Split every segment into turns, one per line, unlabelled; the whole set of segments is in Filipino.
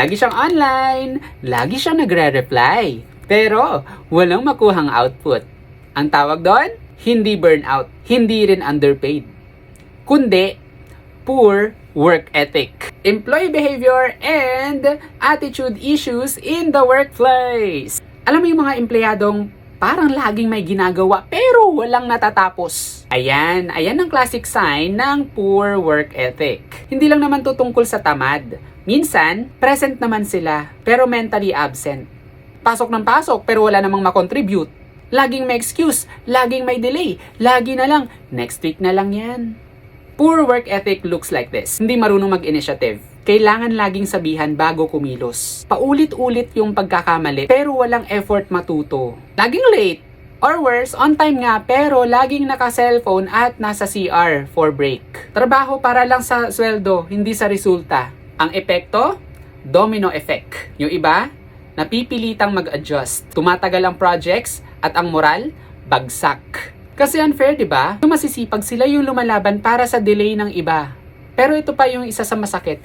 Lagi siyang online, lagi siyang nagre-reply, pero walang makuhang output. Ang tawag doon, hindi burnout, hindi rin underpaid, kundi poor work ethic, employee behavior, and attitude issues in the workplace. Alam mo yung mga empleyadong parang laging may ginagawa pero walang natatapos. Ayan ang classic sign ng poor work ethic. Hindi lang naman to tungkol sa tamad. Minsan, present naman sila pero mentally absent. Pasok ng pasok pero wala namang makontribute. Laging may excuse, laging may delay, lagi na lang, next week na lang yan. Poor work ethic looks like this. Hindi marunong mag-initiative. Kailangan laging sabihan bago kumilos. Paulit-ulit yung pagkakamali pero walang effort matuto. Laging late. Or worse, on time nga pero laging naka-cellphone at nasa CR for break. Trabaho para lang sa sweldo, hindi sa resulta. Ang epekto? Domino effect. Yung iba, napipilitang mag-adjust. Tumatagal ang projects at ang moral, bagsak. Kasi unfair, di ba? Yung masisipag sila yung lumalaban para sa delay ng iba. Pero ito pa yung isa sa masakit.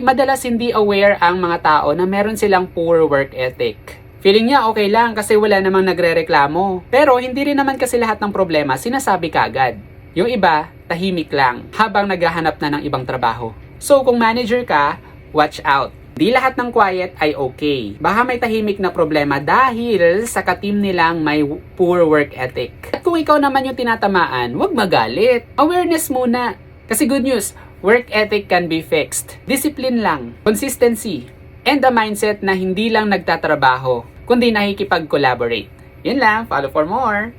Madalas hindi aware ang mga tao na meron silang poor work ethic. Feeling niya okay lang kasi wala namang nagre-reklamo. Pero hindi rin naman kasi lahat ng problema sinasabi kaagad. Yung iba, tahimik lang habang naghahanap na ng ibang trabaho. So kung manager ka, watch out. Di lahat ng quiet ay okay. Baka may tahimik na problema dahil sa ka-team nilang may poor work ethic. At kung ikaw naman yung tinatamaan, huwag magalit. Awareness muna. Kasi good news, work ethic can be fixed. Discipline lang, consistency, and the mindset na hindi lang nagtatrabaho, kundi nakikipag-collaborate. Yun lang, follow for more.